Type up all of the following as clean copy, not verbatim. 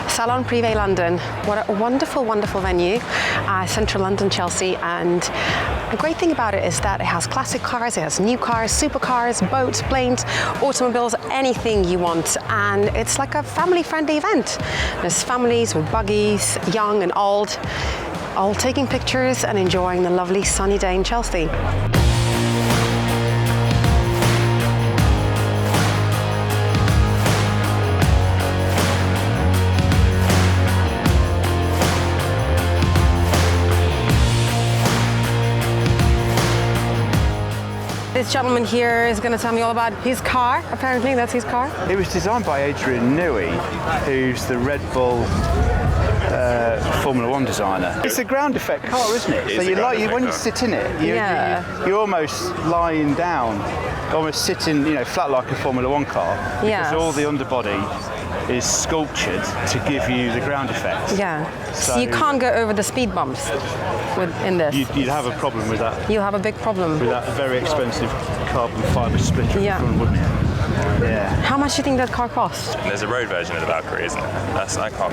Salon Prive London. What a wonderful, wonderful venue. Central London, Chelsea. And the great thing about it is that it has classic cars, it has new cars, supercars, boats, planes, automobiles, anything you want. And it's like a family-friendly event. There's families with buggies, young and old, all taking pictures and enjoying the lovely sunny day in Chelsea. This gentleman here is going to tell me all about his car. Apparently, that's his car. It was designed by Adrian Newey, who's the Red Bull Formula One designer. It's a ground effect car, isn't it? So when you sit in it, you're almost lying down, almost sitting, flat like a Formula One car. Because all the underbody is sculptured to give you the ground effect. Yeah. So you can't go over the speed bumps in this. You'd have a problem with that. You'll have a big problem. With that very expensive carbon fibre splitter in front, wouldn't you? Yeah. How much do you think that car costs? There's a road version of the Valkyrie, isn't there? That can't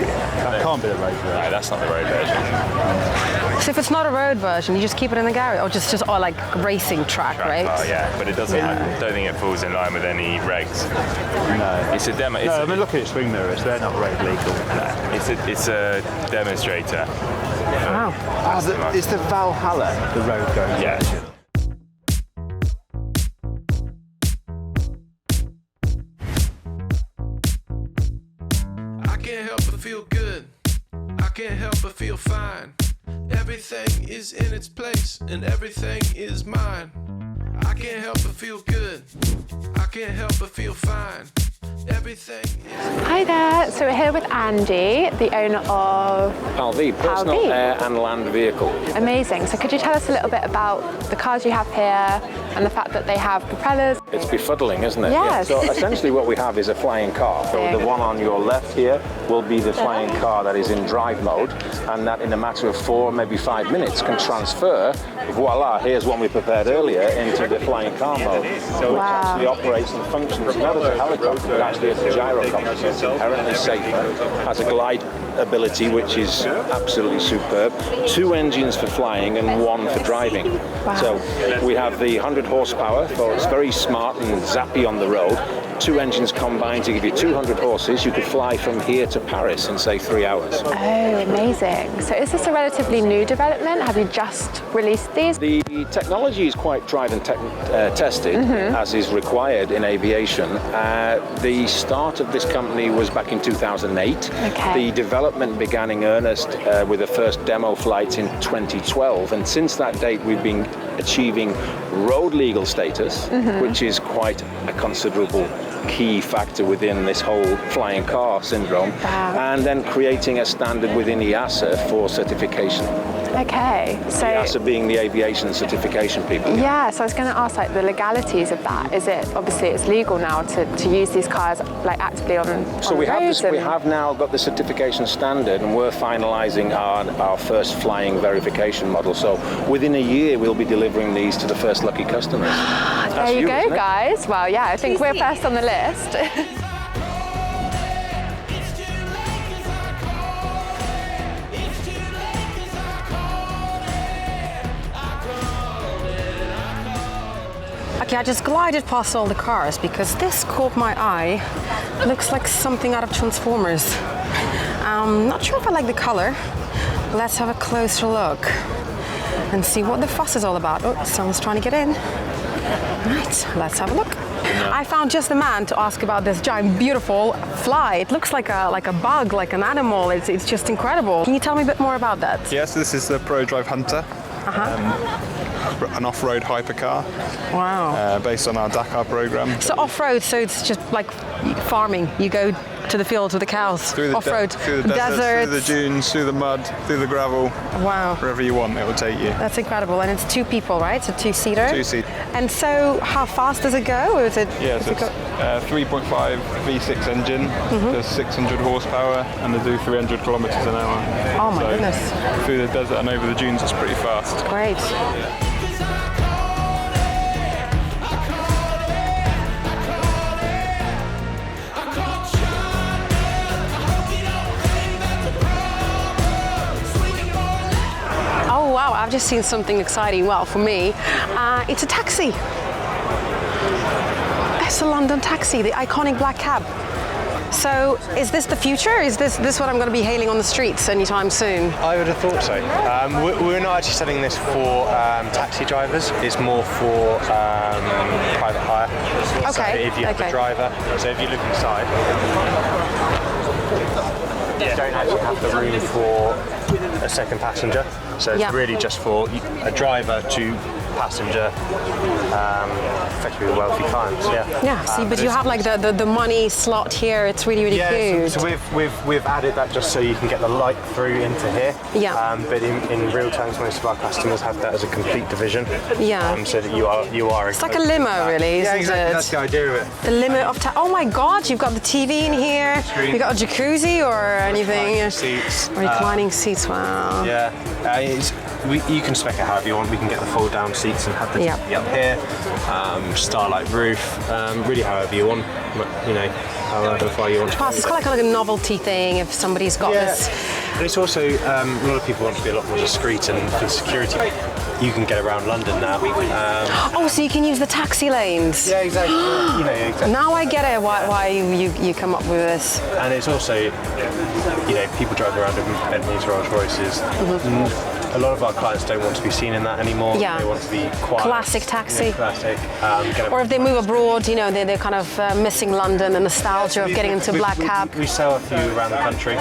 be the road version. No, that's not the road version. So if it's not a road version, you just keep it in the garage, or just like racing track, right? Oh yeah, but it doesn't. I don't think it falls in line with any regs. No, it's a demo. I mean, look at its swing mirrors; they're not road legal. No, it's a demonstrator. Wow. Is the Valhalla the road going? Yeah. I can't help but feel good. I can't help but feel fine. Everything is in its place and everything is mine. I can't help but feel good. I can't help but feel fine. Everything is... Hi there, so we're here with Andy, the owner of Prive, personal air and land vehicle. Amazing. So could you tell us a little bit about the cars you have here and the fact that they have propellers? It's befuddling, isn't it? Yes. Yeah. So essentially what we have is a flying car. So the one on your left here will be the flying car that is in drive mode, and that in a matter of 4, maybe 5 minutes can transfer, voila, here's one we prepared earlier, into the flying car mode, which actually operates and functions not as a helicopter, but actually as a gyrocopter. So it's inherently safer, has a glide ability which is absolutely superb, 2 engines for flying and 1 for driving. Wow. So we have the 100 horsepower, so it's very smart and zappy on the road. 2 engines combined to give you 200 horses. You could fly from here to Paris in, say, 3 hours. Oh, amazing. So is this a relatively new development? Have you just released these? The technology is quite tried and tested, as is required in aviation. The start of this company was back in 2008. Okay. The development began in earnest with the first demo flights in 2012, and since that date we've been achieving road legal status, which is quite a considerable key factor within this whole flying car syndrome, and then creating a standard within EASA for certification. Okay, so EASA being the aviation certification people. Yeah, so I was going to ask like the legalities of that. Is it, obviously it's legal now to use these cars like actively on So we roads have now got the certification standard, and we're finalising our first flying verification model. So within a year we'll be delivering these to the first lucky customers. There you go, guys. Well, yeah, I think we're first on the list. Okay, I just glided past all the cars because this caught my eye. Looks like something out of Transformers. Not sure if I like the color. Let's have a closer look and see what the fuss is all about. Oh, someone's trying to get in. Right, let's have a look. I found just the man to ask about this giant, beautiful fly. It looks like a bug, like an animal. It's just incredible. Can you tell me a bit more about that? Yes, this is the ProDrive Hunter, an off-road hypercar. Wow. Based on our Dakar program. So off-road, so it's just like farming. You go to the fields with the cows, off-road, through the deserts, through the dunes, through the mud, through the gravel. Wow. Wherever you want, it will take you. That's incredible. And it's 2 people, right? It's a 2-seater? 2-seater. And so how fast does it go? Or is it? Yeah, so it's 3.5 V6 engine, does 600 horsepower, and they do 300 kilometers an hour. Oh my goodness. Through the desert and over the dunes, it's pretty fast. Great. I've just seen something exciting. Well, for me, it's a taxi. It's a London taxi, the iconic black cab. So, is this the future? Is this what I'm going to be hailing on the streets anytime soon? I would have thought so. We're not actually selling this for taxi drivers. It's more for private hire. Okay. So if you have a driver, so if you look inside, you don't actually have the room for a second passenger. So it's really just for a driver to passenger, effectively wealthy clients. Yeah. See, but you have like the money slot here. It's really cute. So we've added that just so you can get the light through into here. Yeah. But in real terms, most of our customers have that as a complete division. Yeah. So that you are. It's like a limo, really, isn't exactly. it? That's the idea of it. The limo of oh my God! You've got the TV in here. You got a jacuzzi or anything? Reclining seats. Reclining seats. Wow. Yeah. You can spec it however you want. We can get the fold down seats and have the TV up here. Starlight roof. Really however you want. You know, however far you want. Plus, it's kind of like a novelty thing if somebody's got this. And it's also a lot of people want to be a lot more discreet, and for security, you can get around London now. So you can use the taxi lanes. Yeah, exactly. Exactly. Now I get it. Why you come up with this? And it's also, people drive around in Bentleys, Rolls Royces. A lot of our clients don't want to be seen in that anymore. Yeah. They want to be quiet. Classic taxi. Classic. Or if they move abroad, they're kind of missing London, the nostalgia of getting into black cab. We sell a few around the country.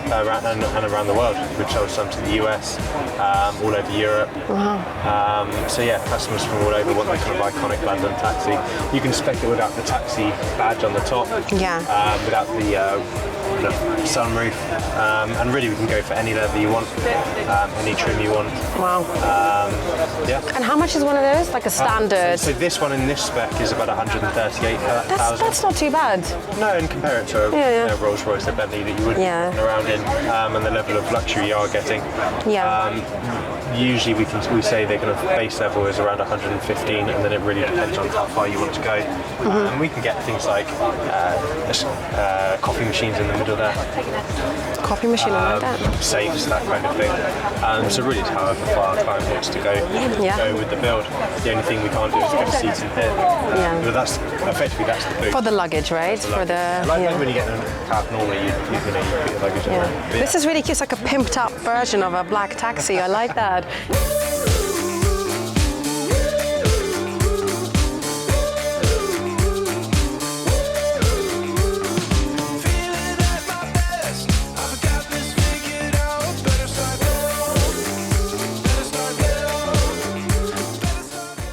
Around the world. We've sold some to the US, all over Europe. Customers from all over want the kind of iconic London taxi. You can spec it without the taxi badge on the top. Yeah. Without the sunroof, and really we can go for any leather you want, any trim you want. Wow. And how much is one of those? Like a standard? So this one in this spec is about 138,000. That's not too bad. No, and compare it to a Rolls Royce or Bentley that you would be around in, and the level of luxury you are getting. Usually we say their kind of base level is around 115, and then it really depends on how far you want to go. And we can get things like coffee machines in the middle there. Coffee machine, I like that. Safes, that kind of thing. So really it's however far a client wants to go with the build. The only thing we can't do is get seats in here. But that's the boot. For the luggage, right? Like when you get in a cab normally, you put your luggage in there. This is really cute. It's like a pimped up version of a black taxi. I like that.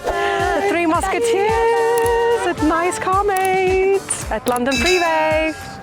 The Three Musketeers at Nice Car Mates at Salon Prive.